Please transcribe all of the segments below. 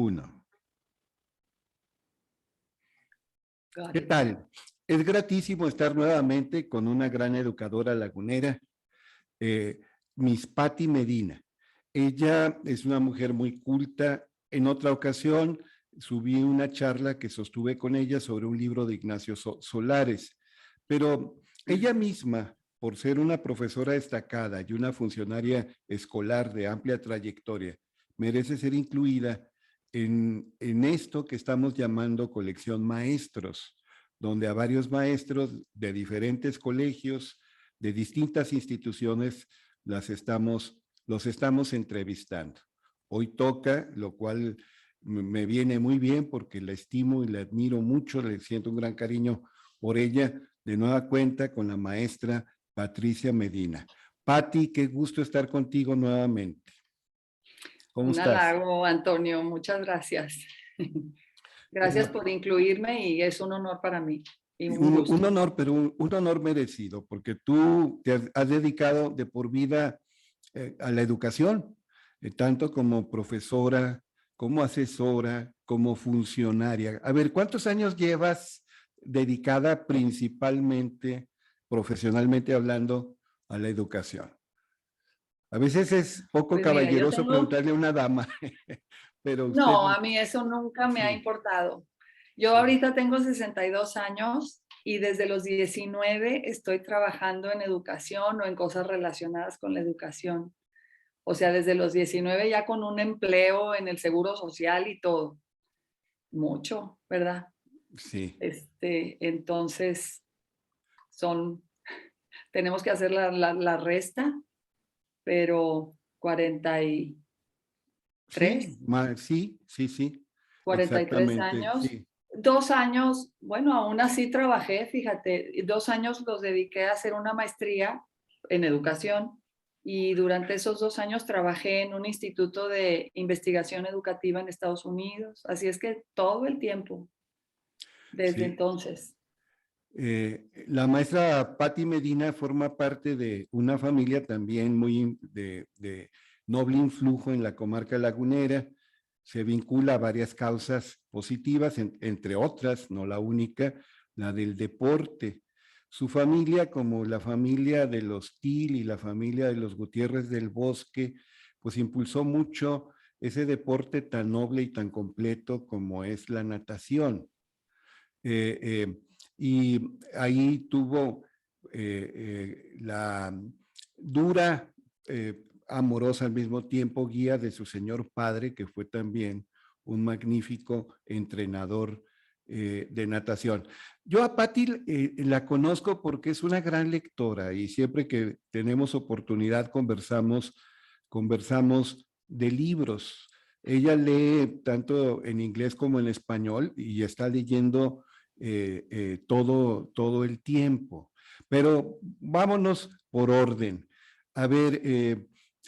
Uno. Got ¿Qué it. tal? Es gratísimo estar nuevamente con una gran educadora lagunera, Miss Patti Medina. Ella es una mujer muy culta. En otra ocasión subí una charla que sostuve con ella sobre un libro de Ignacio Solares, pero ella misma, por ser una profesora destacada y una funcionaria escolar de amplia trayectoria, merece ser incluida en esto que estamos llamando colección maestros, donde a varios maestros de diferentes colegios, de distintas instituciones, los estamos entrevistando. Hoy toca, lo cual me viene muy bien porque la estimo y la admiro mucho, le siento un gran cariño por ella, de nueva cuenta con la maestra Patricia Medina. Patti, qué gusto estar contigo nuevamente. ¿Cómo Un estás? halago, Antonio. Muchas gracias. Gracias por incluirme y es un honor para mí y un gusto. Un honor, pero un honor merecido, porque tú te has dedicado de por vida a la educación, tanto como profesora, como asesora, como funcionaria. A ver, ¿cuántos años llevas dedicada principalmente, profesionalmente hablando, a la educación? A veces es poco Pues mira, yo caballeroso tengo... preguntarle a una dama, pero usted... No, a mí eso nunca me ha Sí, importado. Yo sí. ahorita tengo 62 años y desde los 19 estoy trabajando en educación o en cosas relacionadas con la educación. O sea, desde los 19 ya con un empleo en el seguro social y todo. Mucho, ¿verdad? Sí. Entonces, tenemos que hacer la resta, pero 43, Sí, sí, sí, sí, 43 exactamente, años. sí. 2 años, bueno, aún así trabajé, fíjate, 2 años los dediqué a hacer una maestría en educación y durante esos 2 años trabajé en un instituto de investigación educativa en Estados Unidos. Así es que todo el tiempo, desde Sí. entonces. La maestra Patti Medina forma parte de una familia también muy de noble influjo en la comarca lagunera. Se vincula a varias causas positivas, entre otras, no la única, la del deporte. Su familia, como la familia de los Til y la familia de los Gutiérrez del Bosque, pues impulsó mucho ese deporte tan noble y tan completo como es la natación. Eh, eh, y ahí tuvo la dura, amorosa al mismo tiempo guía de su señor padre, que fue también un magnífico entrenador de natación. Yo a Patti la conozco porque es una gran lectora y siempre que tenemos oportunidad conversamos de libros. Ella lee tanto en inglés como en español y está leyendo todo el tiempo. Pero vámonos por orden. A ver, Te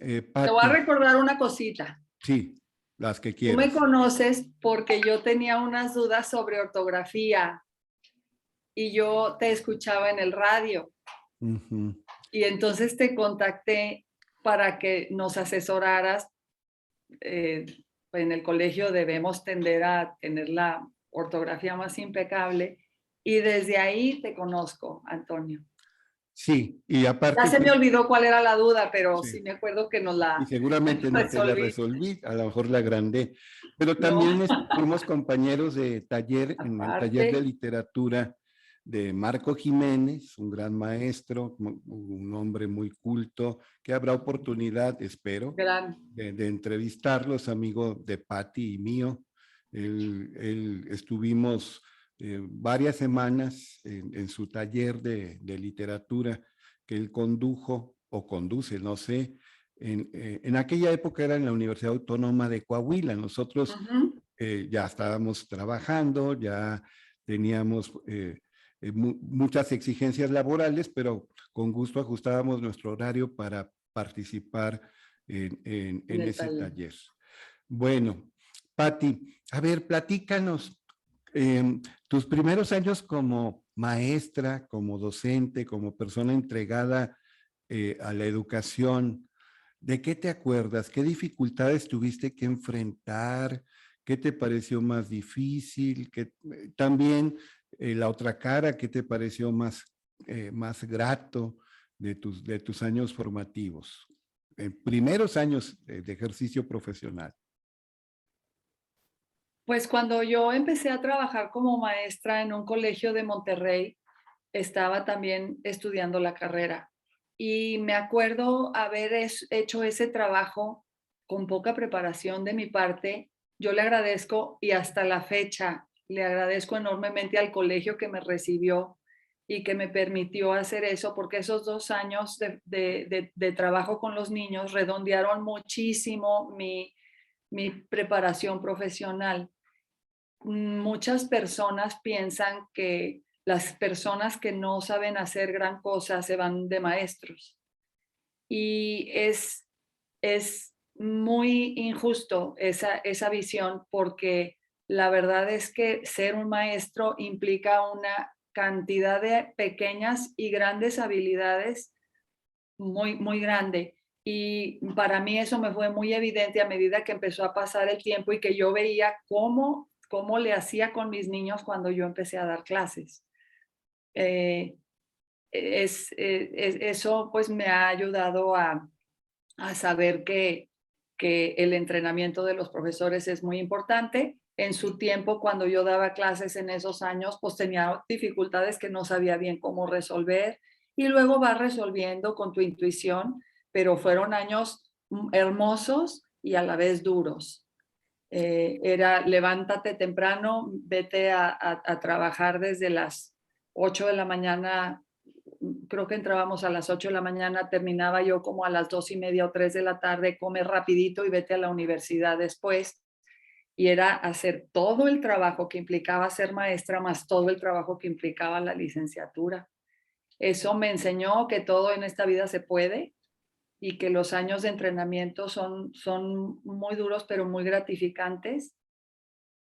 voy a Patti, recordar una cosita. sí, las que Tú me quieras. conoces porque yo tenía unas dudas sobre ortografía y yo te escuchaba en el radio Ujú. y entonces te contacté para que nos asesoraras. eh, en el colegio debemos tender a tener la ortografía más impecable y desde ahí te conozco, Antonio. Sí, y Ya aparte se me que, olvidó cuál era la duda, pero sí sí, me acuerdo que nos y la seguramente no te la resolví. resolví, a lo mejor la agrandé, pero No, también fuimos compañeros de taller, en el taller de aparte, literatura de Marco Jiménez, un gran maestro, un hombre muy culto, que habrá oportunidad, espero, gran. de entrevistarlos, amigo de Patti y mío. Estuvimos varias semanas en su taller de literatura que él condujo o conduce, no sé. En aquella época era en la Universidad Autónoma de Coahuila. Nosotros ya estábamos trabajando, ya teníamos muchas exigencias laborales, pero con gusto ajustábamos nuestro horario para participar En en el ese taller. taller. Bueno, Patti, a ver, platícanos tus primeros años como maestra, como docente, como persona entregada a la educación. ¿De qué te acuerdas? ¿Qué dificultades tuviste que enfrentar? ¿Qué te pareció más difícil? También la otra cara, ¿qué te pareció más grato de tus años formativos? Primeros años de ejercicio profesional. Pues cuando yo empecé a trabajar como maestra en un colegio de Monterrey, estaba también estudiando la carrera y me acuerdo haber hecho ese trabajo con poca preparación de mi parte. Yo le agradezco y hasta la fecha le agradezco enormemente al colegio que me recibió y que me permitió hacer eso, porque esos 2 años de trabajo con los niños redondearon muchísimo mi preparación profesional. Muchas personas piensan que las personas que no saben hacer gran cosa se van de maestros. Y es muy injusto esa visión, porque la verdad es que ser un maestro implica una cantidad de pequeñas y grandes habilidades muy, muy grande. Y para mí eso me fue muy evidente a medida que empezó a pasar el tiempo y que yo veía cómo le hacía con mis niños cuando yo empecé a dar clases. Eh, eso pues me ha ayudado a saber que el entrenamiento de los profesores es muy importante. En su tiempo, cuando yo daba clases en esos años, pues tenía dificultades que no sabía bien cómo resolver y luego vas resolviendo con tu intuición, pero fueron años hermosos y a la vez duros. Era levántate temprano, vete a trabajar desde las 8 de la mañana, creo que entrábamos a las 8 de la mañana, terminaba yo como a las 2:30 o 3 de la tarde, come rapidito y vete a la universidad después. Y era hacer todo el trabajo que implicaba ser maestra, más todo el trabajo que implicaba la licenciatura. Eso me enseñó que todo en esta vida se puede y que los años de entrenamiento son muy duros, pero muy gratificantes.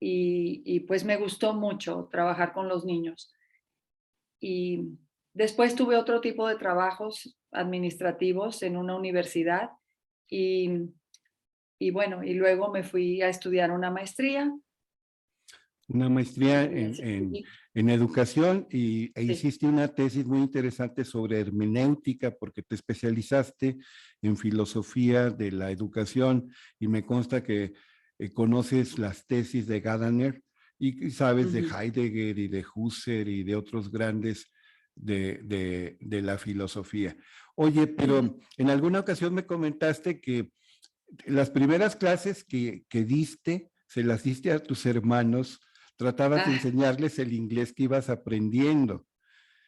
Y pues me gustó mucho trabajar con los niños. Y después tuve otro tipo de trabajos administrativos en una universidad y, y bueno, y luego me fui a estudiar una maestría. Una maestría Y así, en educación e sí. hiciste una tesis muy interesante sobre hermenéutica porque te especializaste en filosofía de la educación y me consta que conoces las tesis de Gadamer y sabes de Ujú. Heidegger y de Husserl y de otros grandes de la filosofía. Oye, Ujú. pero en alguna ocasión me comentaste que las primeras clases que diste, se las diste a tus hermanos, tratabas de Ah, enseñarles el inglés que ibas aprendiendo.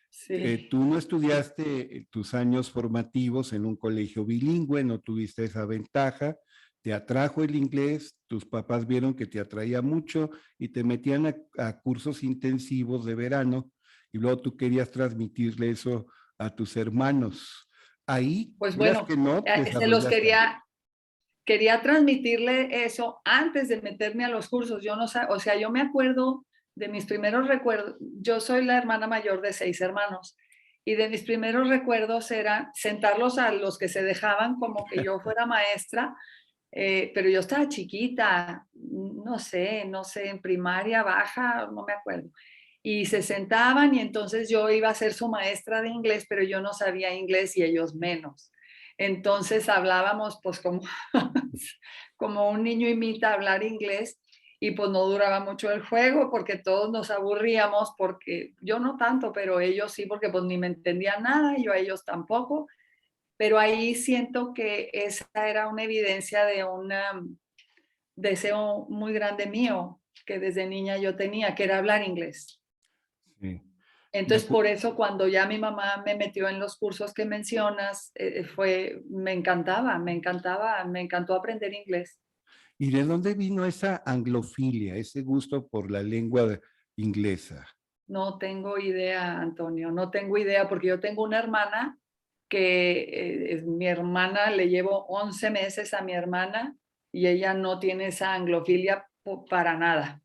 sí. Tú no estudiaste tus años formativos en un colegio bilingüe, no tuviste esa ventaja, te atrajo el inglés, tus papás vieron que te atraía mucho y te metían a cursos intensivos de verano y luego tú querías transmitirle eso a tus hermanos. Ahí, Pues quieras bueno, que no, se los desarrollaste algo. quería transmitirle eso antes de meterme a los cursos. Yo no sé, o sea, yo me acuerdo de mis primeros recuerdos. Yo soy la hermana mayor de 6 hermanos y de mis primeros recuerdos era sentarlos a los que se dejaban como que yo fuera maestra, pero yo estaba chiquita, no sé, en primaria baja, no me acuerdo. Y se sentaban y entonces yo iba a ser su maestra de inglés, pero yo no sabía inglés y ellos menos. Entonces hablábamos pues como, como un niño imita hablar inglés y pues no duraba mucho el juego porque todos nos aburríamos, porque yo no tanto, pero ellos sí, porque pues ni me entendían nada y yo a ellos tampoco. Pero ahí siento que esa era una evidencia de un deseo muy grande mío que desde niña yo tenía, que era hablar inglés. Sí. De Entonces, por eso cuando ya mi mamá me metió en los cursos que mencionas, me encantó aprender inglés. ¿Y de dónde vino esa anglofilia, ese gusto por la lengua inglesa? No tengo idea, Antonio, no tengo idea, porque yo tengo una hermana que es mi hermana, le llevo 11 meses a mi hermana y ella no tiene esa anglofilia para nada.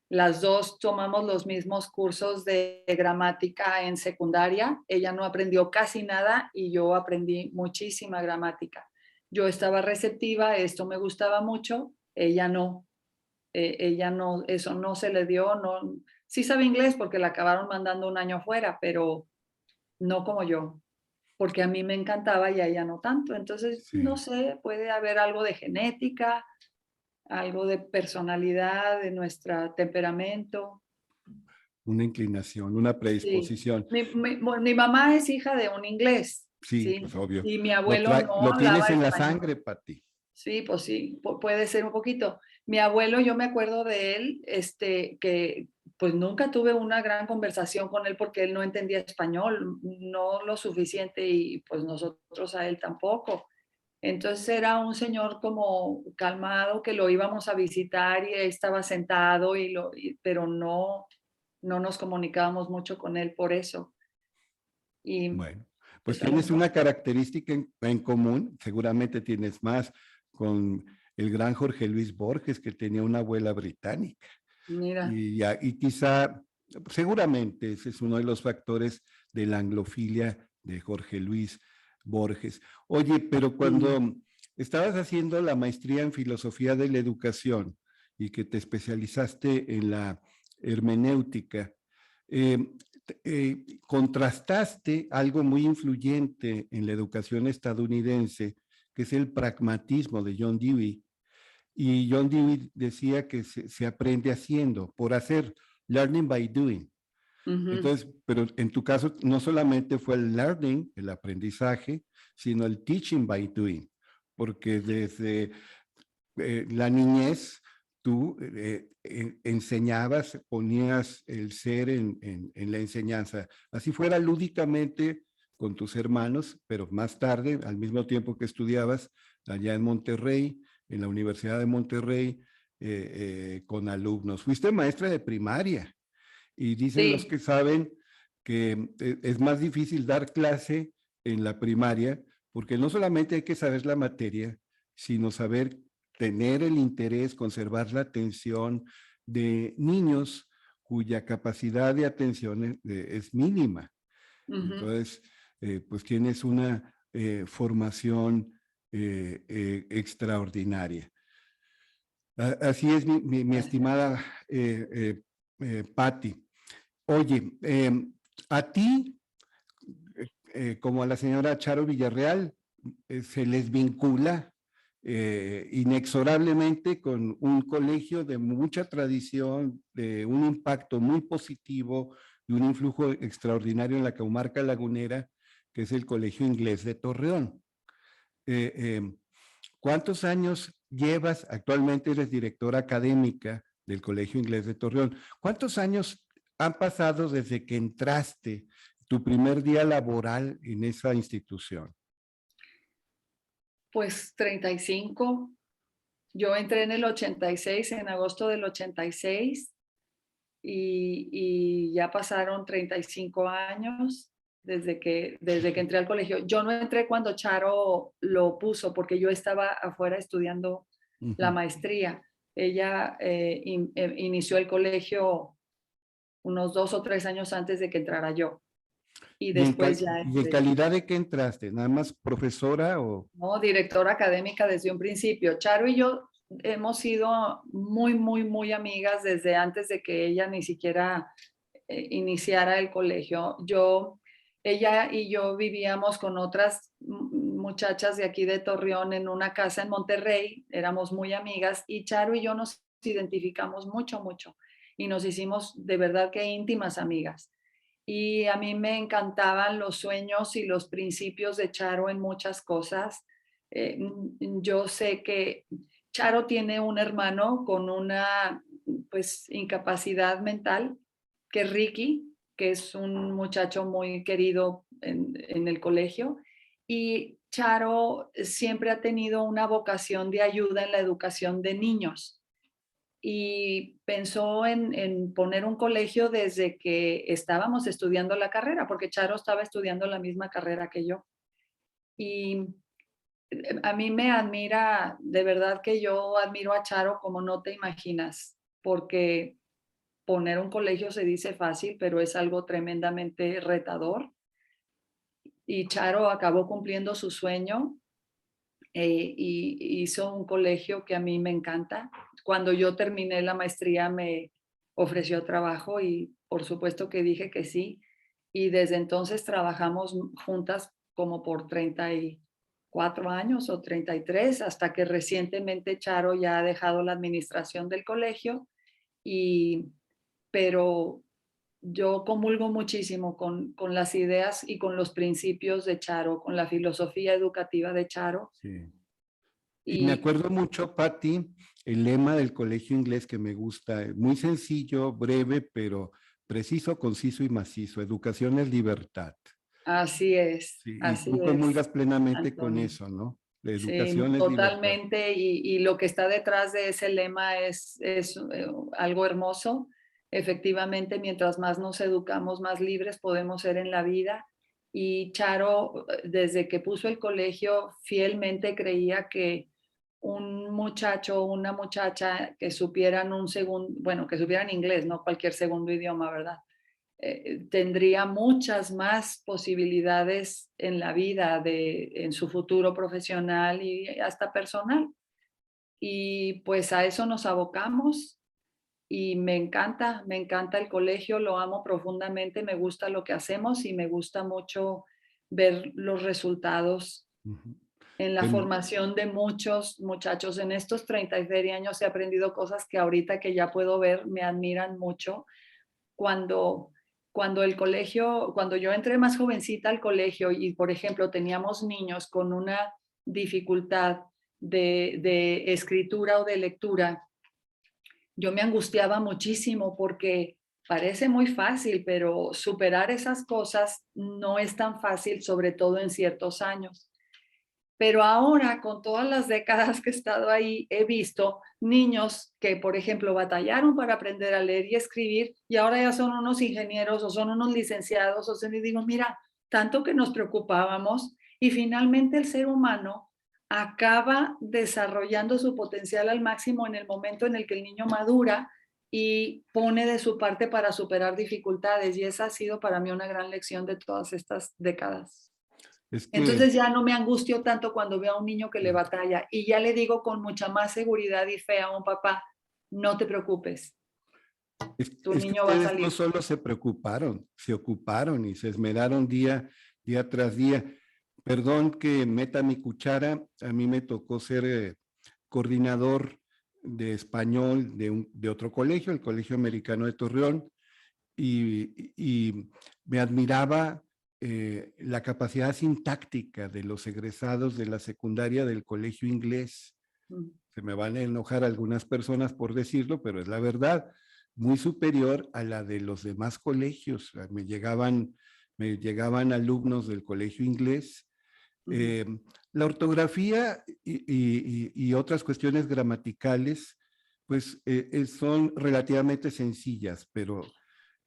Las dos tomamos los mismos cursos de gramática en secundaria. Ella no aprendió casi nada y yo aprendí muchísima gramática. Yo estaba receptiva, esto me gustaba mucho, ella no. ella no, eso no se le dio, no, sí sabe inglés porque la acabaron mandando un año fuera, pero no como yo, porque a mí me encantaba y a ella no tanto. Entonces, no Sí, sé, puede haber algo de genética, algo de personalidad, de nuestro temperamento. una inclinación, una Sí. predisposición. Mi mamá es hija de un inglés, Sí, ¿sí? pues obvio. Y mi abuelo no Lo tienes hablaba en la español. sangre, Pati. Sí, pues sí, puede ser un poquito. Mi abuelo, yo me acuerdo de él, que pues nunca tuve una gran conversación con él porque él no entendía español, no lo suficiente y pues nosotros a él tampoco. Entonces era un señor como calmado que lo íbamos a visitar y él estaba sentado pero no, no nos comunicábamos mucho con él por eso. Y Bueno, pues pues a lo tienes mejor, una característica en común, seguramente tienes más con el gran Jorge Luis Borges, que tenía una abuela británica. mira, Y quizá, seguramente ese es uno de los factores de la anglofilia de Jorge Luis Borges. Oye, pero sí, cuando estabas haciendo la maestría en filosofía de la educación y que te especializaste en la hermenéutica, eh, contrastaste algo muy influyente en la educación estadounidense, que es el pragmatismo de John Dewey. Y John Dewey decía que se aprende haciendo, por hacer, learning by doing. ujú, Entonces, pero en tu caso no solamente fue el learning, el aprendizaje, sino el teaching by doing, porque desde la niñez tú enseñabas, ponías el ser en la enseñanza, así fuera lúdicamente con tus hermanos, pero más tarde, al mismo tiempo que estudiabas allá en Monterrey, en la Universidad de Monterrey, con alumnos. Fuiste maestra de primaria y dicen los sí. que saben que es más difícil dar clase en la primaria porque no solamente hay que saber la materia, sino saber tener el interés, conservar la atención de niños cuya capacidad de atención es mínima. Ujú. Entonces, pues tienes una formación extraordinaria. Así es, mi Gracias. estimada Patti. Oye, a ti, como a la señora Charo Villarreal, se les vincula inexorablemente con un colegio de mucha tradición, de un impacto muy positivo y un influjo extraordinario en la comarca lagunera, que es el Colegio Inglés de Torreón. Eh, eh, ¿Cuántos años llevas? Actualmente eres directora académica del Colegio Inglés de Torreón. ¿Cuántos años han pasado desde que entraste tu primer día laboral en esa institución? Pues 35. Yo entré en el 86, en agosto del 86, y ya pasaron 35 años desde que entré al colegio. Yo no entré cuando Charo lo puso porque yo estaba afuera estudiando Uh la -huh. maestría. Ella inició el colegio unos 2 o 3 años antes de que entrara yo y después ya ¿Y en entré. calidad de qué entraste? ¿Nada más profesora o? No, directora académica desde un principio. Charo y yo hemos sido muy, muy, muy amigas desde antes de que ella ni siquiera iniciara el colegio. Ella y yo vivíamos con otras muchachas de aquí de Torreón en una casa en Monterrey, éramos muy amigas y Charo y yo nos identificamos mucho, mucho y nos hicimos de verdad que íntimas amigas. Y a mí me encantaban los sueños y los principios de Charo en muchas cosas. Yo sé que Charo tiene un hermano con una pues incapacidad mental, que es Ricky, que es un muchacho muy querido en el colegio. Y Charo siempre ha tenido una vocación de ayuda en la educación de niños y pensó en poner un colegio desde que estábamos estudiando la carrera, porque Charo estaba estudiando la misma carrera que yo. Y a mí me admira, de verdad que yo admiro a Charo como no te imaginas, porque poner un colegio se dice fácil, pero es algo tremendamente retador. Y Charo acabó cumpliendo su sueño y hizo un colegio que a mí me encanta. Cuando yo terminé la maestría me ofreció trabajo y por supuesto que dije que sí. Y desde entonces trabajamos juntas como por 34 años o 33, hasta que recientemente Charo ya ha dejado la administración del colegio. Y, pero yo comulgo muchísimo con las ideas y con los principios de Charo, con la filosofía educativa de Charo. Sí. Y me Y acuerdo mucho, Patti, el lema del colegio inglés que me gusta, muy sencillo, breve, pero preciso, conciso y macizo. Educación es libertad. así Sí, y así tú es, comulgas plenamente con Antonio. eso, ¿no? La Sí, educación es libertad. totalmente. Y lo que está detrás de ese lema es algo hermoso. Efectivamente, mientras más nos educamos, más libres podemos ser en la vida. Y Charo, desde que puso el colegio, fielmente creía que un muchacho o una muchacha que supieran un segundo, bueno, que supieran inglés, no cualquier segundo idioma, ¿verdad? Tendría muchas más posibilidades en la vida, en su futuro profesional y hasta personal. Y pues a eso nos abocamos y me encanta el colegio, lo amo profundamente, me gusta lo que hacemos y me gusta mucho ver los resultados Ujú. en la En- formación de muchos muchachos. En estos 36 años he aprendido cosas que ahorita que ya puedo ver me admiran mucho. Cuando, cuando el colegio, cuando yo entré más jovencita al colegio y, por ejemplo, teníamos niños con una dificultad de escritura o de lectura, yo me angustiaba muchísimo porque parece muy fácil, pero superar esas cosas no es tan fácil, sobre todo en ciertos años. Pero ahora, con todas las décadas que he estado ahí, he visto niños que, por ejemplo, batallaron para aprender a leer y escribir y ahora ya son unos ingenieros o son unos licenciados. O sea, y digo, mira, tanto que nos preocupábamos y finalmente el ser humano acaba desarrollando su potencial al máximo en el momento en el que el niño madura y pone de su parte para superar dificultades. Y esa ha sido para mí una gran lección de todas estas décadas. es que Entonces ya no me angustio tanto cuando veo a un niño que le batalla y ya le digo con mucha más seguridad y fe a un papá, no te preocupes, tu Es que niño va a ustedes no salir. solo se preocuparon, se ocuparon y se esmeraron día tras día. Perdón que meta mi cuchara, a mí me tocó ser coordinador de español de otro colegio, el Colegio Americano de Torreón, y me admiraba la capacidad sintáctica de los egresados de la secundaria del colegio inglés. Mm. Se me van a enojar algunas personas por decirlo, pero es la verdad, muy superior a la de los demás colegios. Me llegaban alumnos del colegio inglés. Ujú. Eh, la ortografía y otras cuestiones gramaticales, pues son relativamente sencillas, pero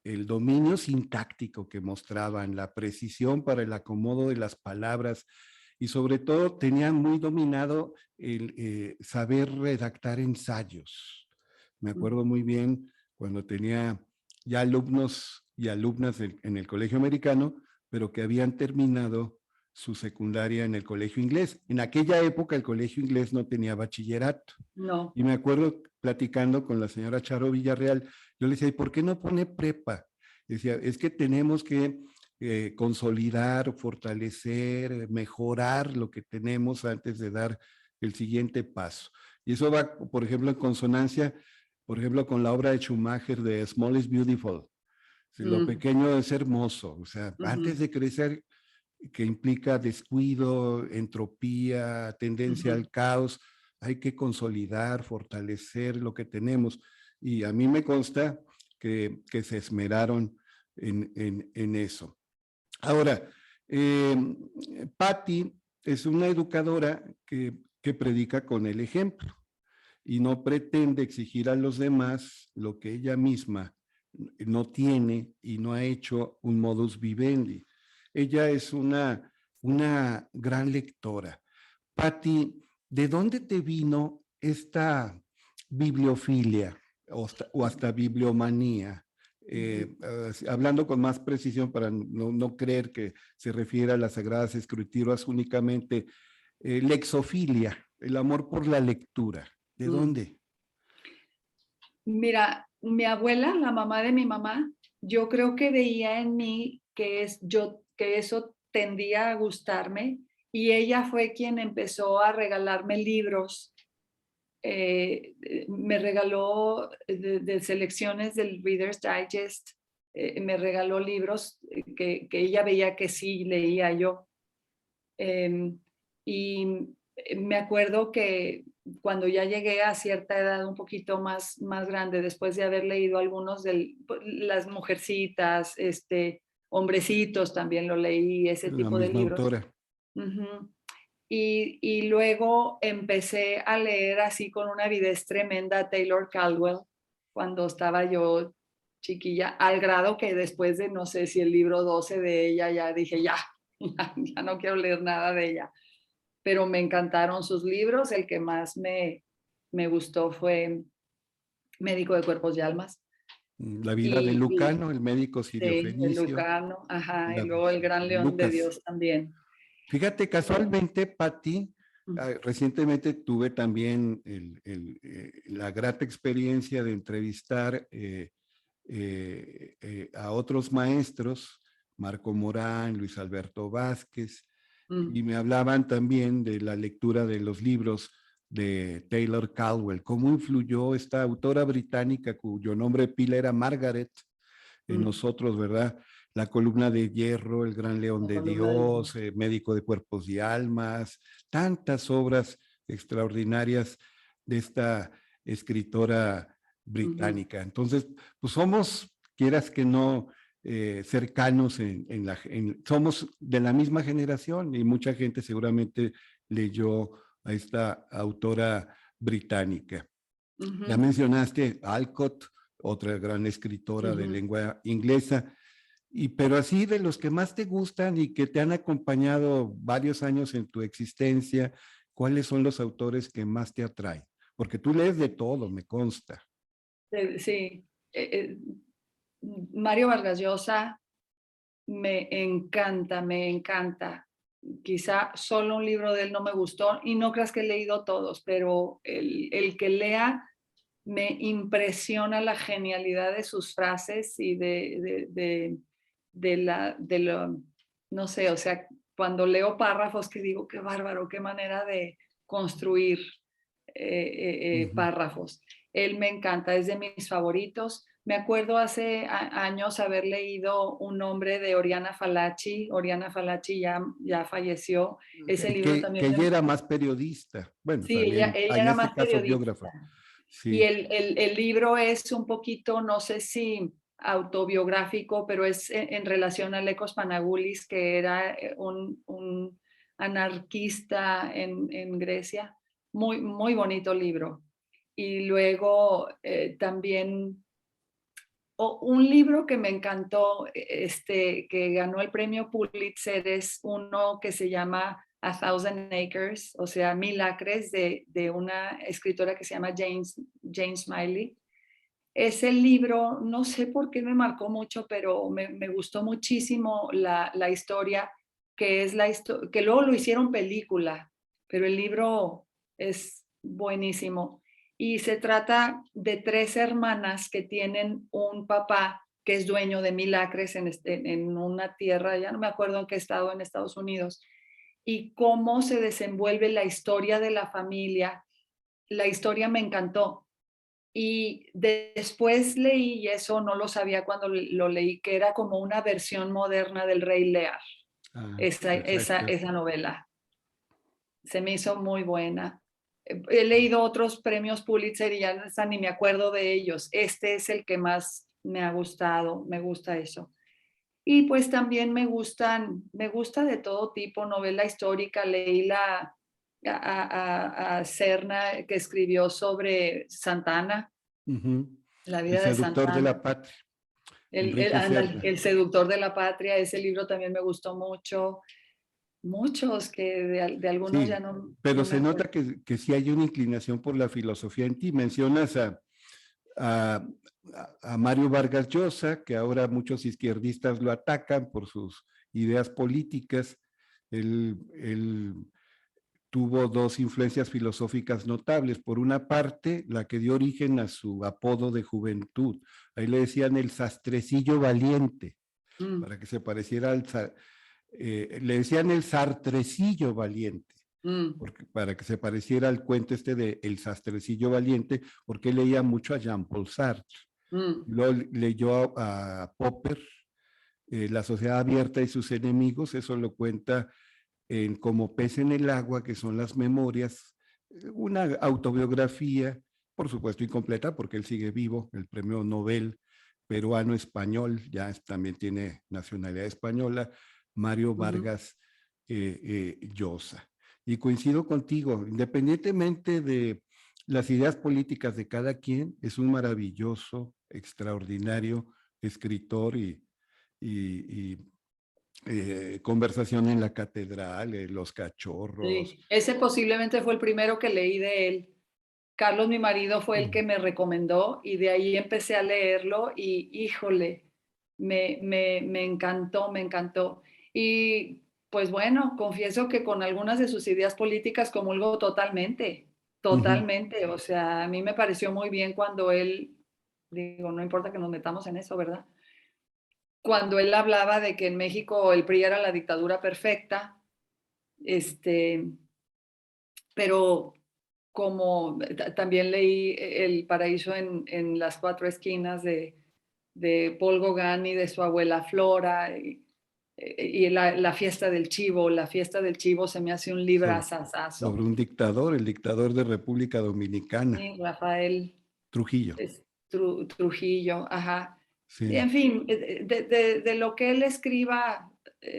el dominio sintáctico que mostraban, la precisión para el acomodo de las palabras y sobre todo tenían muy dominado el saber redactar ensayos. Me acuerdo muy bien cuando tenía ya alumnos y alumnas en el colegio americano, pero que habían terminado su secundaria en el colegio inglés. En aquella época el colegio inglés no tenía bachillerato. No. Y me acuerdo platicando con la señora Charo Villarreal, yo le decía, ¿y por qué no pone prepa? Decía, es que tenemos que consolidar, fortalecer, mejorar lo que tenemos antes de dar el siguiente paso. Y eso va, por ejemplo, en consonancia, por ejemplo, con la obra de Schumacher de Small is Beautiful. Lo Mm. pequeño es hermoso. O sea, antes Ujú. de crecer, que implica descuido, entropía, tendencia Ujú. al caos, hay que consolidar, fortalecer lo que tenemos. Y a mí me consta que se esmeraron en eso. Ahora, eh, Patti es una educadora que predica con el ejemplo y no pretende exigir a los demás lo que ella misma no tiene y no ha hecho un modus vivendi. Ella es una gran lectora. Patti, ¿de dónde te vino esta bibliofilia o hasta bibliomanía? Ujú. Hablando con más precisión para no creer que se refiere a las Sagradas Escrituras únicamente, lexofilia, el amor por la lectura. ¿De dónde? Mira, mi abuela, la mamá de mi mamá, yo creo que veía en mí que eso tendía a gustarme y ella fue quien empezó a regalarme libros. Me regaló de selecciones del Reader's Digest, me regaló libros que ella veía que sí leía yo. Y me acuerdo que cuando ya llegué a cierta edad un poquito más grande, después de haber leído algunos de las mujercitas, hombrecitos también lo leí, ese La tipo de misma libros. autora. Uh-huh. Y luego empecé a leer así con una avidez tremenda Taylor Caldwell cuando estaba yo chiquilla, al grado que después de no sé si el libro 12 de ella ya dije ya no quiero leer nada de ella, pero me encantaron sus libros. El que más me gustó fue Médico de Cuerpos y Almas. La vida de Lucano, el médico sirio Sí, el fenicio. Lucano, ajá, y La luego El Gran de León de Lucas. Dios también. Fíjate, casualmente, Patti, Mm. recientemente tuve también la grata experiencia de entrevistar a otros maestros, Marco Morán, Luis Alberto Vázquez, y me hablaban también de la lectura de los libros de Taylor Caldwell, cómo influyó esta autora británica cuyo nombre pila era Margaret en nosotros, ¿verdad? La columna de hierro, El Gran León La de columna de Dios, Médico de Cuerpos y Almas, tantas obras extraordinarias de esta escritora británica. Entonces, pues somos, quieras que no, cercanos somos de la misma generación y mucha gente seguramente leyó a esta autora británica. Ya mencionaste Alcott, otra gran escritora de lengua inglesa, pero así de los que más te gustan y que te han acompañado varios años en tu existencia, ¿cuáles son los autores que más te atraen? Porque tú lees de todo, me consta. Sí, Mario Vargas Llosa me encanta, me encanta. Quizá solo un libro de él no me gustó y no creas que he leído todos, pero el que lea me impresiona la genialidad de sus frases y de lo, no sé, o sea, cuando leo párrafos que digo, qué bárbaro, qué manera de construir párrafos. Él me encanta, es de mis favoritos. Me acuerdo hace años haber leído un nombre de Oriana Fallaci. Oriana Fallaci ya falleció. Ese libro también Que ella me... era más periodista. Bueno, Sí, también, ella en era este más caso, periodista. biógrafa. Y Sí. el libro es un poquito, no sé si autobiográfico, pero es en relación a Lekos Panagoulis, que era un anarquista en Grecia. Muy, muy bonito libro. Y luego también un libro que me encantó, que ganó el premio Pulitzer, es uno que se llama A Thousand Acres, o sea, 1000 acres, de una escritora que se llama Jane Smiley. Ese libro, no sé por qué me marcó mucho, pero me gustó muchísimo la historia, que es que luego lo hicieron película, pero el libro es buenísimo. Y se trata de 3 hermanas que tienen un papá que es dueño de 1000 acres en una tierra, ya no me acuerdo en qué estado en Estados Unidos, y cómo se desenvuelve la historia de la familia. La historia me encantó. Y después leí, y eso no lo sabía cuando lo leí, que era como una versión moderna del Rey Lear, Perfecto. esa novela. Se me hizo muy buena. He leído otros premios Pulitzer y ya ni me acuerdo de ellos. Este es el que más me ha gustado, me gusta eso. Y pues también me gusta de todo tipo, novela histórica. Leí a Serna, que escribió sobre Santana, la El vida de seductor de la Santana. patria, Enrique Serna. El seductor de la patria, ese libro también me gustó mucho. Muchos que de algunos ya Sí, pero no me se acuerdo. nota que sí hay una inclinación por la filosofía en ti. Mencionas a, a Mario Vargas Llosa, que ahora muchos izquierdistas lo atacan por sus ideas políticas. Él tuvo dos influencias filosóficas notables. Por una parte, la que dio origen a su apodo de juventud. Ahí le decían el sastrecillo valiente, Mm, para que se pareciera le decían el sartrecillo valiente, mm, porque, para que se pareciera al cuento este de El sastrecillo valiente, porque leía mucho a Jean-Paul Sartre. mm, Luego leyó a Popper, La sociedad abierta y sus enemigos, eso lo cuenta en Como pez en el agua, que son las memorias, una autobiografía, por supuesto incompleta, porque él sigue vivo, el premio Nobel peruano-español, ya también tiene nacionalidad española, Mario ujú. Vargas Llosa. Y coincido contigo, independientemente de las ideas políticas de cada quien, es un maravilloso, extraordinario escritor y Conversación en la Catedral, Los Cachorros. Sí, ese posiblemente fue el primero que leí de él. Carlos, mi marido, fue el Mm. que me recomendó y de ahí empecé a leerlo y híjole, me encantó, me encantó. Y pues bueno, confieso que con algunas de sus ideas políticas comulgo totalmente, Ujú. totalmente. O sea, a mí me pareció muy bien cuando él, digo, no importa que nos metamos en eso, ¿verdad? Cuando él hablaba de que en México el PRI era la dictadura perfecta, este, pero como también leí El paraíso en las cuatro esquinas de Paul Gauguin y de su abuela Flora, y la fiesta del chivo. La fiesta del chivo se me hace un So- librazazazo. Sobre un dictador, el dictador de República Dominicana, Sí, Rafael Trujillo. Trujillo, ajá. Y Sí. en fin, de lo que él escriba,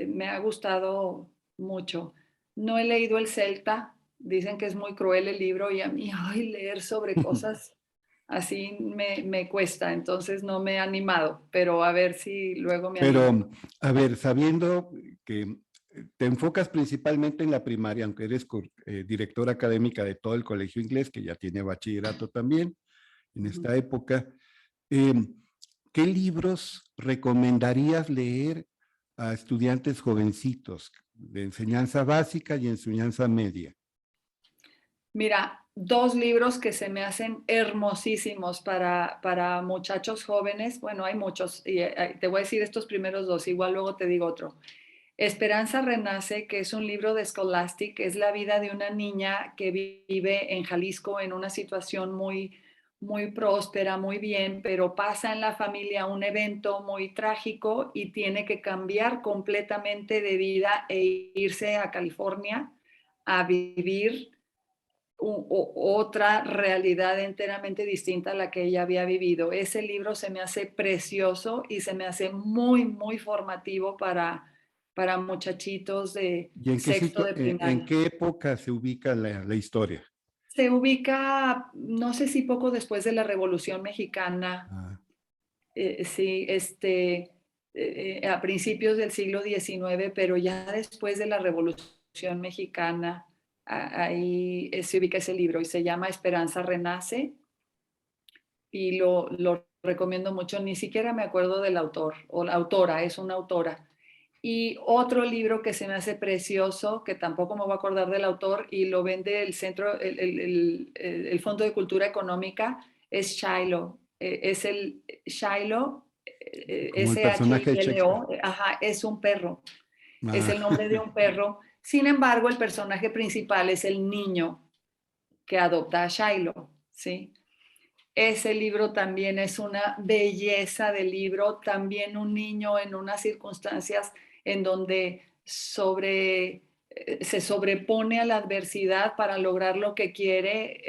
me ha gustado mucho. No he leído El Celta, dicen que es muy cruel el libro y a mí, ay, leer sobre cosas así me cuesta, entonces no me he animado, pero a ver si luego me animo. Pero, a ver, sabiendo que te enfocas principalmente en la primaria, aunque eres directora académica de todo el colegio inglés, que ya tiene bachillerato también en Ujú. esta época, eh, ¿qué libros recomendarías leer a estudiantes jovencitos de enseñanza básica y enseñanza media? Mira, dos libros que se me hacen hermosísimos para muchachos jóvenes. Bueno, hay muchos, y te voy a decir estos primeros dos, igual luego te digo otro. Esperanza Renace, que es un libro de Scholastic, es la vida de una niña que vive en Jalisco en una situación muy próspera, muy bien, pero pasa en la familia un evento muy trágico y tiene que cambiar completamente de vida e irse a California a vivir otra realidad enteramente distinta a la que ella había vivido. Ese libro se me hace precioso y se me hace muy formativo para muchachitos de ¿Y sexto de en primaria. qué época se ubica la historia? Se ubica, no sé si poco después de la Revolución Mexicana, Ah, sí, a principios del siglo XIX, pero ya después de la Revolución Mexicana, ahí se ubica ese libro y se llama Esperanza Renace y lo recomiendo mucho. Ni siquiera me acuerdo del autor o la autora, es una autora. Y otro libro que se me hace precioso, que tampoco me voy a acordar del autor, y lo vende el centro, el Fondo de Cultura Económica, es Shiloh. Es el Shiloh, como el personaje de Shakespeare. Shilo, ajá, es un perro, es Ah, el nombre de un perro. Sin embargo, el personaje principal es el niño que adopta a Shiloh, ¿sí? Ese libro también es una belleza de libro, también un niño en unas circunstancias en donde se sobrepone a la adversidad para lograr lo que quiere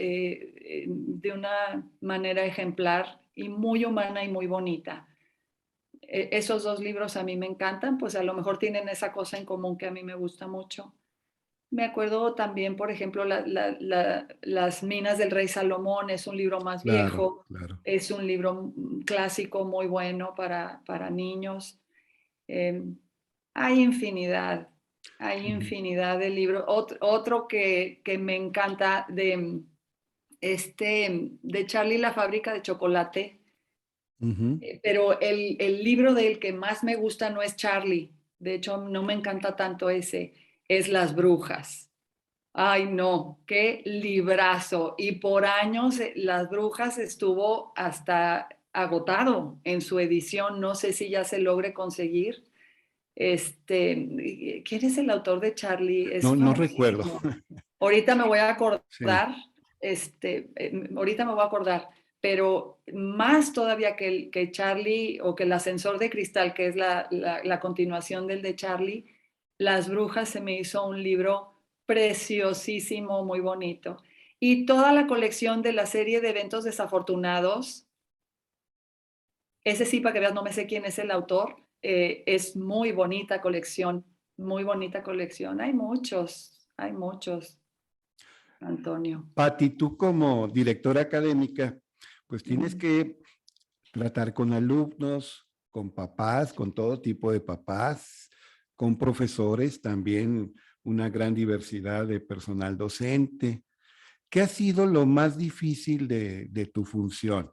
de una manera ejemplar y muy humana y muy bonita. Esos dos libros a mí me encantan, pues a lo mejor tienen esa cosa en común que a mí me gusta mucho. Me acuerdo también, por ejemplo, Las minas del rey Salomón, es un libro más claro, viejo, claro. es un libro clásico muy bueno para niños. Eh, hay infinidad, hay Ujú, infinidad de libros. Otro que me encanta de Charlie la fábrica de chocolate, ujú. pero el libro del que más me gusta no es Charlie, de hecho no me encanta tanto ese, es Las brujas. Ay, no, qué librazo. Y por años Las Brujas estuvo hasta agotado en su edición. No sé si ya se logre conseguir. ¿Quién es el autor de Charlie? Es No, no recuerdo. famosísimo. Ahorita me voy a Sí. acordar, ahorita me voy a acordar, pero más todavía que Charlie o que El Ascensor de Cristal, que es la continuación del de Charlie, Las Brujas se me hizo un libro preciosísimo, muy bonito. Y toda la colección de la serie de Eventos Desafortunados, ese sí, para que veas, no me sé quién es el autor, es muy bonita colección, muy bonita colección. Hay muchos, Antonio. Pati, tú como directora académica, pues tienes Mm. que tratar con alumnos, con papás, con todo tipo de papás, con profesores, también una gran diversidad de personal docente. ¿Qué ha sido lo más difícil de tu función?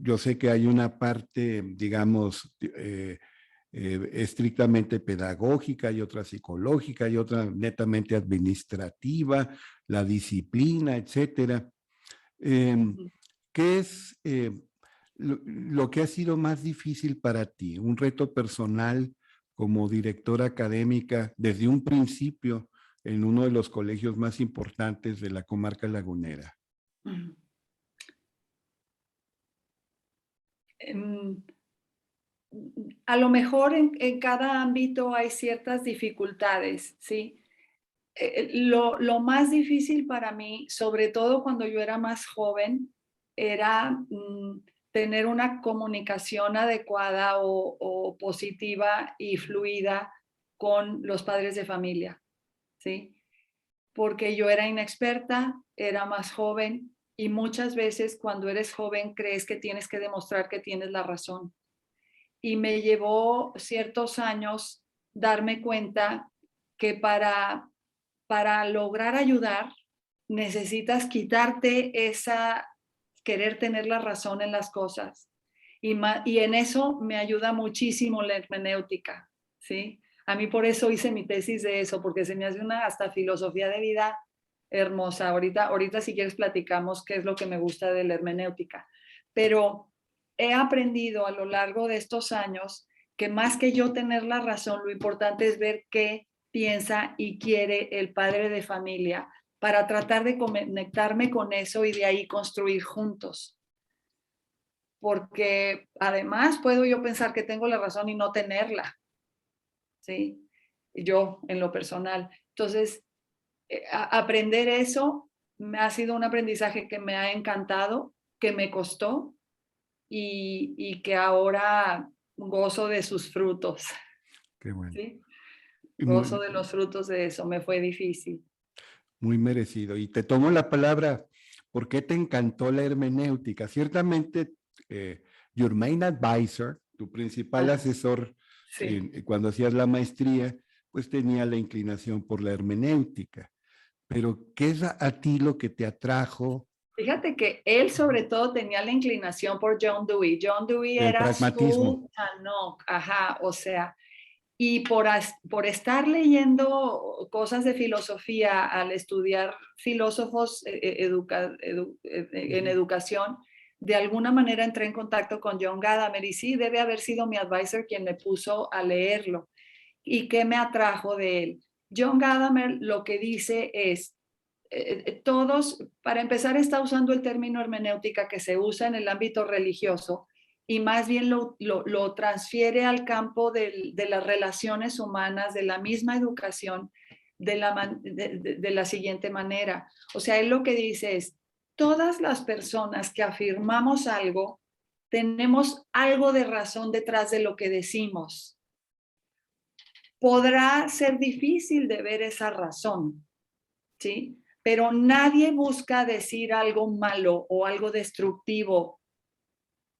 Yo sé que hay una parte, digamos, estrictamente pedagógica y otra psicológica y otra netamente administrativa, la disciplina, etcétera. Eh, Ujú. ¿Qué es lo que ha sido más difícil para ti? Un reto personal como directora académica desde un principio en uno de los colegios más importantes de la comarca lagunera. Ujú. Em, A lo mejor en cada ámbito hay ciertas dificultades, ¿sí? Lo más difícil para mí, sobre todo cuando yo era más joven, era tener una comunicación adecuada o positiva y fluida con los padres de familia, ¿sí? Porque yo era inexperta, era más joven y muchas veces cuando eres joven crees que tienes que demostrar que tienes la razón. Y me llevó ciertos años darme cuenta que para lograr ayudar, necesitas quitarte esa querer tener la razón en las cosas. Y en eso me ayuda muchísimo la hermenéutica, ¿sí? A mí por eso hice mi tesis de eso, porque se me hace una hasta filosofía de vida hermosa. Ahorita si quieres platicamos qué es lo que me gusta de la hermenéutica. Pero he aprendido a lo largo de estos años que más que yo tener la razón, lo importante es ver qué piensa y quiere el padre de familia para tratar de conectarme con eso y de ahí construir juntos. Porque además puedo yo pensar que tengo la razón y no tenerla, ¿sí? Yo en lo personal. Entonces, aprender eso me ha sido un aprendizaje que me ha encantado, que me costó y que ahora gozo de sus frutos, Qué bueno. ¿sí? Y Gozo de los frutos de eso, me fue difícil. muy merecido. Y te tomo la palabra. ¿Por qué te encantó la hermenéutica? Ciertamente, your main advisor, tu principal Ajá, asesor sí. cuando hacías la maestría, pues tenía la inclinación por la hermenéutica. Pero, ¿qué es a ti lo que te atrajo Fíjate que él sobre todo tenía la inclinación por John Dewey. John Dewey del era pragmatismo? su Tanokh, ajá, o sea, y por estar leyendo cosas de filosofía al estudiar filósofos en Ujú. educación, de alguna manera entré en contacto con John Gadamer y sí, debe haber sido mi advisor quien me puso a leerlo. ¿Y qué me atrajo de él? John Gadamer lo que dice es, todos, para empezar, está usando el término hermenéutica que se usa en el ámbito religioso y más bien lo transfiere al campo de las relaciones humanas, de la misma educación, de la siguiente manera. O sea, él lo que dice es, todas las personas que afirmamos algo, tenemos algo de razón detrás de lo que decimos. Podrá ser difícil de ver esa razón, ¿sí? Pero nadie busca decir algo malo o algo destructivo,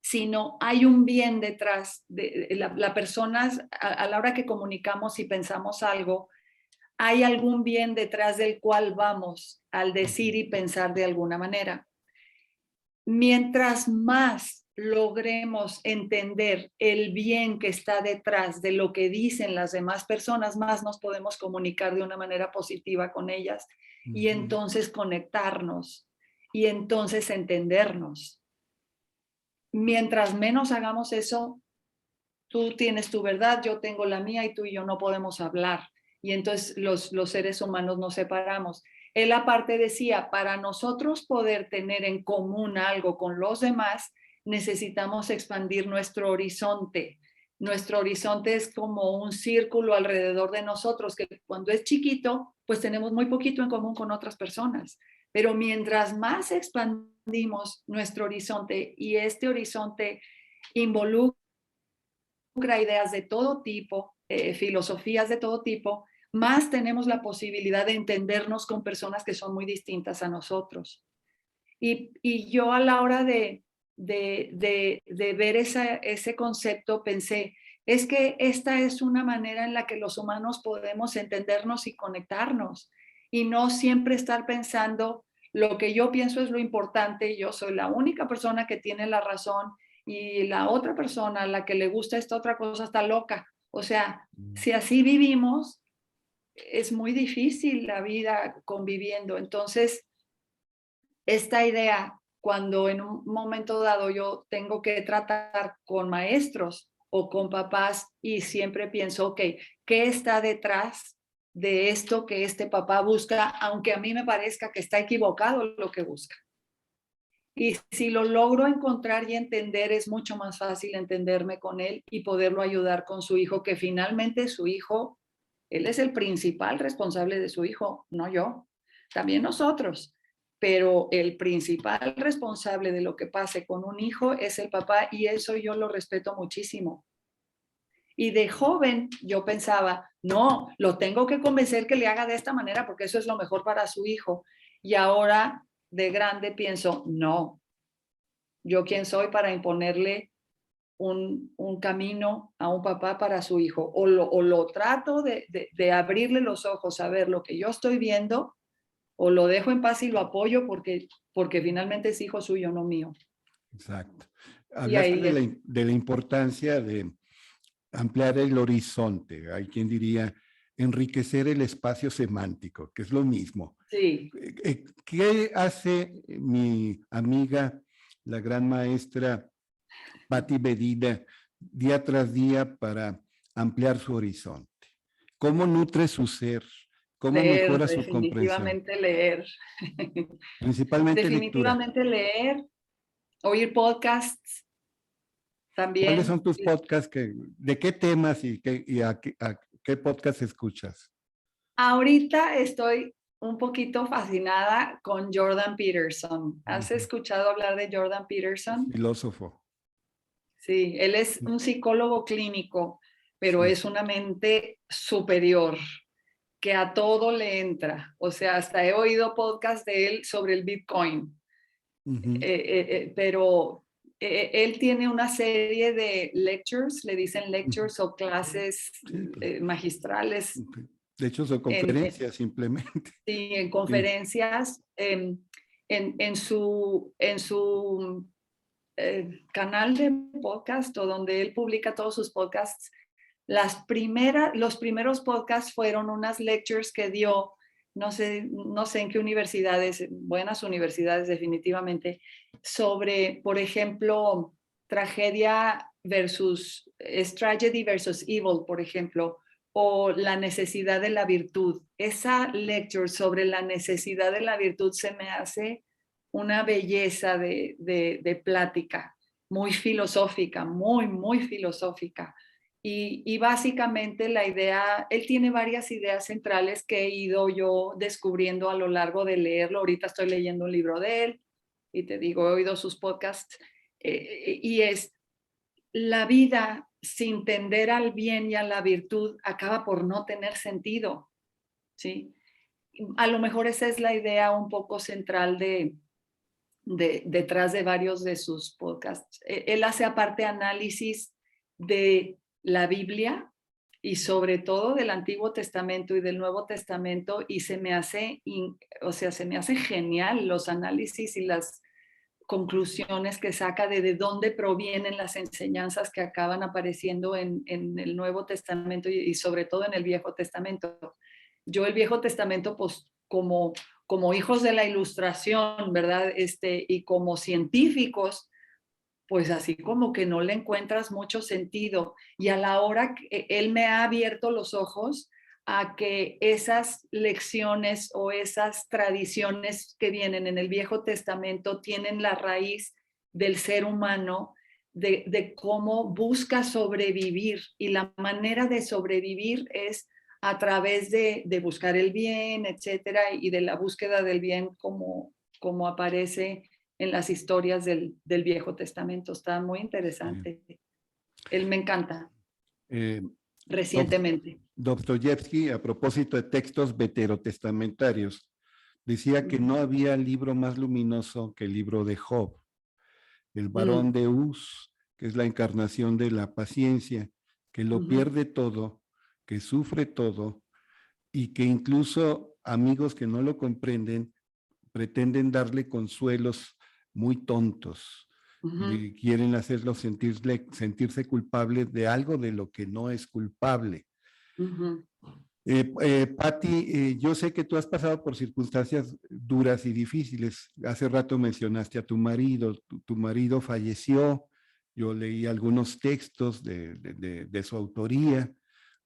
sino hay un bien detrás de la persona, a la hora que comunicamos y pensamos algo, hay algún bien detrás del cual vamos al decir y pensar de alguna manera. Mientras más logremos entender el bien que está detrás de lo que dicen las demás personas, más nos podemos comunicar de una manera positiva con ellas y entonces conectarnos y entonces entendernos. Mientras menos hagamos eso, tú tienes tu verdad, yo tengo la mía y tú y yo no podemos hablar. Y entonces los seres humanos nos separamos. Él aparte decía, para nosotros poder tener en común algo con los demás, necesitamos expandir nuestro horizonte. Nuestro horizonte es como un círculo alrededor de nosotros, que cuando es chiquito, pues tenemos muy poquito en común con otras personas. Pero mientras más expandimos nuestro horizonte y este horizonte involucra ideas de todo tipo, filosofías de todo tipo, más tenemos la posibilidad de entendernos con personas que son muy distintas a nosotros. Y yo a la hora de ver ese concepto pensé, es que esta es una manera en la que los humanos podemos entendernos y conectarnos y no siempre estar pensando lo que yo pienso es lo importante, yo soy la única persona que tiene la razón y la otra persona a la que le gusta esta otra cosa está loca. O sea, si así vivimos, es muy difícil la vida conviviendo. Entonces, esta idea, cuando en un momento dado yo tengo que tratar con maestros o con papás y siempre pienso, ok, ¿qué está detrás de esto que este papá busca, aunque a mí me parezca que está equivocado lo que busca? Y si lo logro encontrar y entender, es mucho más fácil entenderme con él y poderlo ayudar con su hijo, que finalmente su hijo, él es el principal responsable de su hijo, no yo, también nosotros, pero el principal responsable de lo que pase con un hijo es el papá y eso yo lo respeto muchísimo. Y de joven yo pensaba, no, lo tengo que convencer que le haga de esta manera porque eso es lo mejor para su hijo. Y ahora de grande pienso, no, yo quién soy para imponerle un camino a un papá para su hijo. O lo trato de abrirle los ojos a ver lo que yo estoy viendo, o lo dejo en paz y lo apoyo porque finalmente es hijo suyo, no mío. Exacto. Y Hablaste ahí es. de la importancia de ampliar el horizonte. Hay quien diría enriquecer el espacio semántico, que es lo mismo. Sí. ¿Qué hace mi amiga, la gran maestra Patti Medina, día tras día para ampliar su horizonte? ¿Cómo nutre su ser? ¿Cómo Leer, mejora su comprensión? definitivamente leer. Principalmente lectura. Definitivamente leer, oír podcasts ¿Cuáles también. son tus podcasts? ¿De qué temas y a qué podcast escuchas? Ahorita estoy un poquito fascinada con Jordan Peterson. ¿Has Ujú. escuchado hablar de Jordan Es Peterson? filósofo. Sí, él es un psicólogo clínico, pero Sí. es una mente superior que a todo le entra. O sea, hasta he oído podcast de él sobre el Bitcoin. Ujú. Pero él tiene una serie de lectures, le dicen Ujú. lectures o clases Sí, pues, magistrales ok. De hecho, son en, conferencias simplemente. sí, en Sí. conferencias, en su canal de podcast o donde él publica todos sus podcasts. Los primeros podcasts fueron unas lectures que dio, no sé en qué universidades, buenas universidades definitivamente, sobre, por ejemplo, tragedia versus, tragedy versus evil, por ejemplo, o la necesidad de la virtud. Esa lecture sobre la necesidad de la virtud se me hace una belleza de plática, muy filosófica, muy, muy filosófica. Y básicamente la idea, él tiene varias ideas centrales que he ido yo descubriendo a lo largo de leerlo. Ahorita estoy leyendo un libro de él y te digo, he oído sus podcasts, y es la vida sin tender al bien y a la virtud acaba por no tener sentido, ¿sí? A lo mejor esa es la idea un poco central detrás de varios de sus podcasts. Él hace aparte análisis de la Biblia y sobre todo del Antiguo Testamento y del Nuevo Testamento y se me hace genial los análisis y conclusiones que saca de dónde provienen las enseñanzas que acaban apareciendo en el Nuevo Testamento y sobre todo en el Viejo Testamento. Yo el Viejo Testamento, pues como hijos de la Ilustración, ¿verdad? Y como científicos, pues así como que no le encuentras mucho sentido. Y a la hora que él me ha abierto los ojos a que esas lecciones o esas tradiciones que vienen en el Viejo Testamento tienen la raíz del ser humano, de cómo busca sobrevivir. Y la manera de sobrevivir es a través de buscar el bien, etcétera, y de la búsqueda del bien como aparece en las historias del Viejo Testamento. Está muy interesante. Él me encanta. Eh, Recientemente. Dostoyevsky, a propósito de textos veterotestamentarios, decía que no había libro más luminoso que el libro de Job, el varón de Uz, que es la encarnación de la paciencia, que lo pierde todo, que sufre todo, y que incluso amigos que no lo comprenden pretenden darle consuelos muy tontos. Y quieren hacerlo sentirse culpable de algo de lo que no es culpable. Patti, yo sé que tú has pasado por circunstancias duras y difíciles. Hace rato mencionaste a tu marido. Tu marido falleció. Yo leí algunos textos de su autoría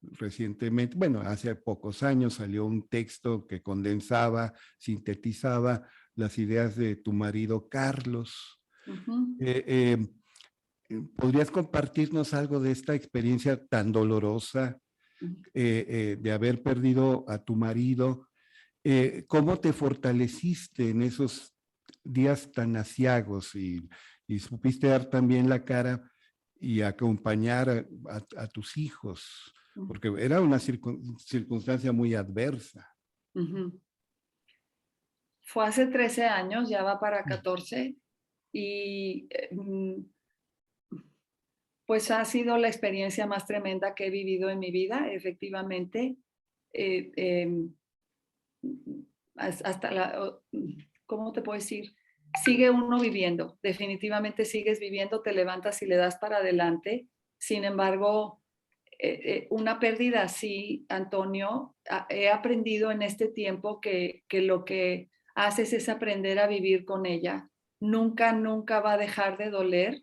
recientemente. Bueno, hace pocos años salió un texto que condensaba, sintetizaba las ideas de tu marido Carlos. ¿Podrías compartirnos algo de esta experiencia tan dolorosa de haber perdido a tu marido? ¿Cómo te fortaleciste en esos días tan aciagos y supiste dar también la cara y acompañar a tus hijos? Porque era una circunstancia muy adversa. Fue hace 13 años, ya va para 14, y pues ha sido la experiencia más tremenda que he vivido en mi vida, efectivamente. Hasta ¿cómo te puedo decir? Sigue uno viviendo, definitivamente sigues viviendo, te levantas y le das para adelante. Sin embargo, una pérdida así, Antonio, he aprendido en este tiempo que lo que haces es aprender a vivir con ella. Nunca, nunca va a dejar de doler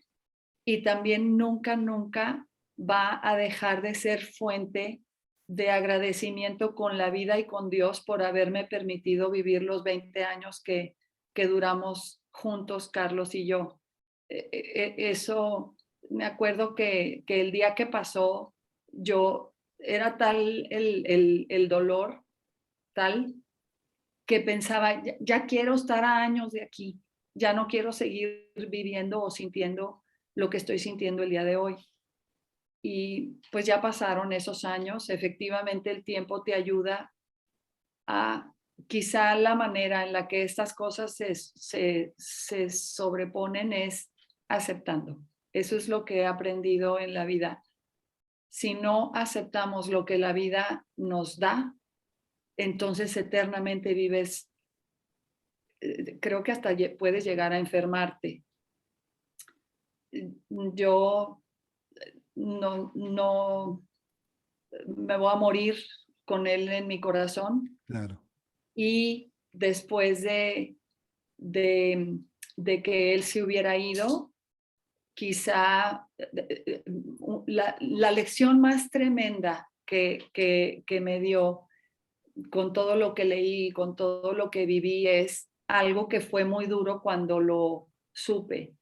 y también nunca, nunca va a dejar de ser fuente de agradecimiento con la vida y con Dios por haberme permitido vivir los 20 años que duramos juntos, Carlos y yo. Eso, me acuerdo que el día que pasó, yo era tal el dolor, tal, que pensaba, ya quiero estar a años de aquí, ya no quiero seguir viviendo o sintiendo lo que estoy sintiendo el día de hoy. Y pues ya pasaron esos años, efectivamente el tiempo te ayuda a quizá la manera en la que estas cosas se sobreponen es aceptando. Eso es lo que he aprendido en la vida. Si no aceptamos lo que la vida nos da, entonces eternamente vives, creo que hasta puedes llegar a enfermarte. Yo no me voy a morir con él en mi corazón. Claro. Y después de que él se hubiera ido, quizá la lección más tremenda que me dio con todo lo que leí, con todo lo que viví, es algo que fue muy duro cuando lo supe.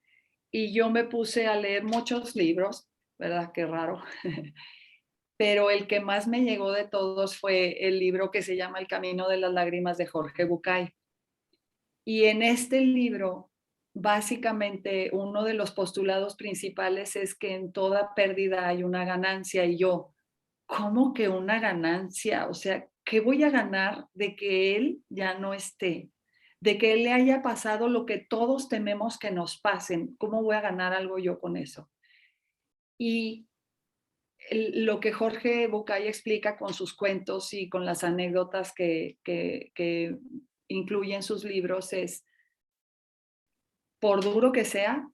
Y yo me puse a leer muchos libros, ¿verdad? Qué raro. Pero el que más me llegó de todos fue el libro que se llama El Camino de las Lágrimas de Jorge Bucay. Y en este libro, básicamente, uno de los postulados principales es que en toda pérdida hay una ganancia. Y yo, ¿cómo que una ganancia? O sea, ¿qué voy a ganar de que él ya no esté? De que él le haya pasado lo que todos tememos que nos pasen. ¿Cómo voy a ganar algo yo con eso? Y lo que Jorge Bucay explica con sus cuentos y con las anécdotas que incluye en sus libros es, por duro que sea,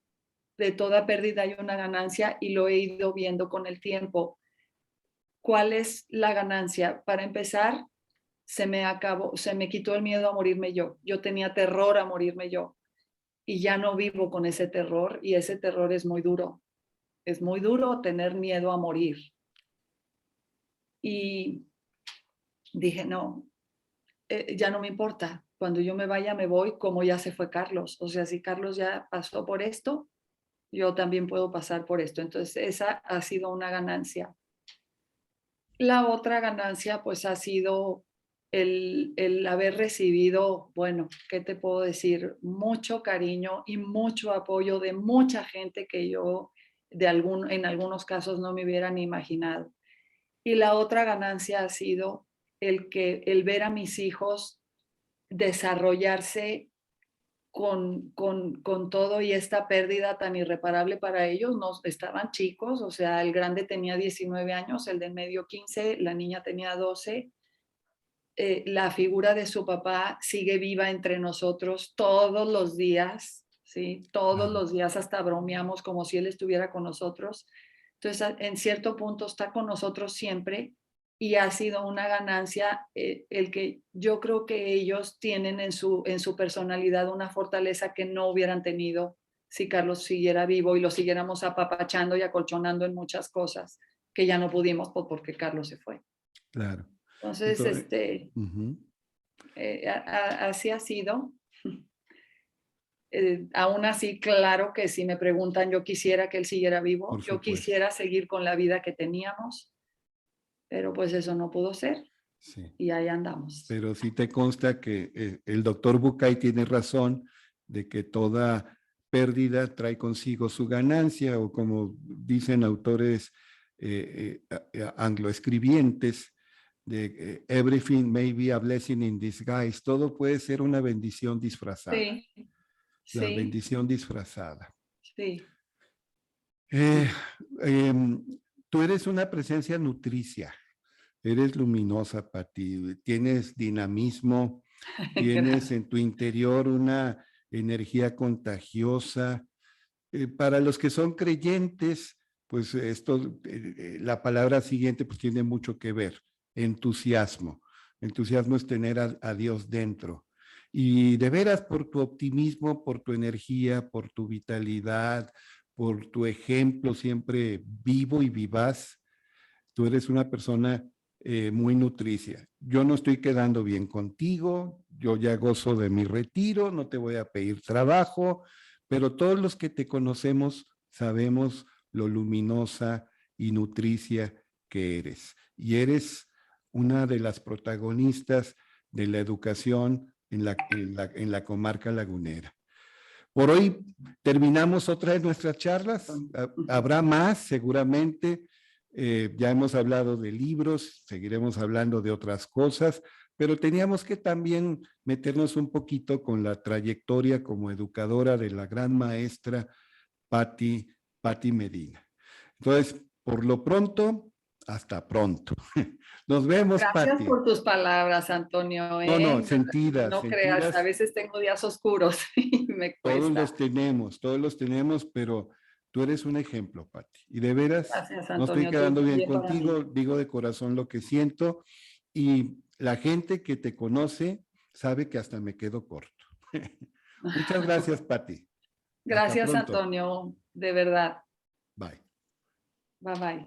de toda pérdida hay una ganancia y lo he ido viendo con el tiempo. ¿Cuál es la ganancia? Para empezar, se me quitó el miedo a morirme yo. Yo tenía terror a morirme yo y ya no vivo con ese terror y ese terror es muy duro. Es muy duro tener miedo a morir. Y dije, no, ya no me importa. Cuando yo me vaya, me voy como ya se fue Carlos. O sea, si Carlos ya pasó por esto, yo también puedo pasar por esto. Entonces, esa ha sido una ganancia. La otra ganancia, pues, ha sido el haber recibido, bueno, ¿qué te puedo decir? Mucho cariño y mucho apoyo de mucha gente que yo en algunos casos no me hubieran imaginado. Y la otra ganancia ha sido el ver a mis hijos desarrollarse con todo y esta pérdida tan irreparable para ellos. No, estaban chicos, o sea, el grande tenía 19 años, el de medio 15, la niña tenía 12. La figura de su papá sigue viva entre nosotros todos los días, ¿sí? Todos los días hasta bromeamos como si él estuviera con nosotros. Entonces, en cierto punto está con nosotros siempre y ha sido una ganancia el que yo creo que ellos tienen en su personalidad una fortaleza que no hubieran tenido si Carlos siguiera vivo y lo siguiéramos apapachando y acolchonando en muchas cosas que ya no pudimos porque Carlos se fue. Claro. Entonces, Entonces, ujú, así ha sido. Aún así, claro que si me preguntan, yo quisiera que él siguiera vivo, por yo supuesto. quisiera seguir con la vida que teníamos, pero pues eso no pudo ser Sí. y ahí andamos. Pero sí te consta que el doctor Bucay tiene razón de que toda pérdida trae consigo su ganancia, o como dicen autores angloescribientes, de everything may be a blessing in disguise, todo puede ser una bendición disfrazada, Sí, la sí, bendición disfrazada. sí. Eh, em, Tú eres una presencia nutricia, eres luminosa, Pati, tienes dinamismo, tienes Gracias. en tu interior una energía contagiosa. Para los que son creyentes, pues esto, la palabra siguiente pues tiene mucho que ver, entusiasmo. Entusiasmo es tener a Dios dentro. Y de veras por tu optimismo, por tu energía, por tu vitalidad, por tu ejemplo siempre vivo y vivaz, tú eres una persona muy nutricia. Yo no estoy quedando bien contigo, yo ya gozo de mi retiro, no te voy a pedir trabajo, pero todos los que te conocemos sabemos lo luminosa y nutricia que eres. Y eres una de las protagonistas de la educación en la comarca lagunera. Por hoy terminamos otra de nuestras charlas. Habrá más, seguramente. Ya hemos hablado de libros, seguiremos hablando de otras cosas, pero teníamos que también meternos un poquito con la trayectoria como educadora de la gran maestra Patti Medina. Entonces, por lo pronto, hasta pronto. Nos vemos, Gracias Patti. por tus palabras, Antonio, No, no, ¿eh? sentidas, No creas, a sentidas. veces tengo días oscuros y me cuesta. Todos los tenemos, pero tú eres un ejemplo, Pati. Y de veras, Gracias, no estoy Antonio, tú quedando bien también para mí. contigo, digo de corazón lo que siento, y la gente que te conoce sabe que hasta me quedo corto. Muchas gracias, Pati. Hasta Gracias, pronto. Antonio, de verdad. Bye. Bye bye.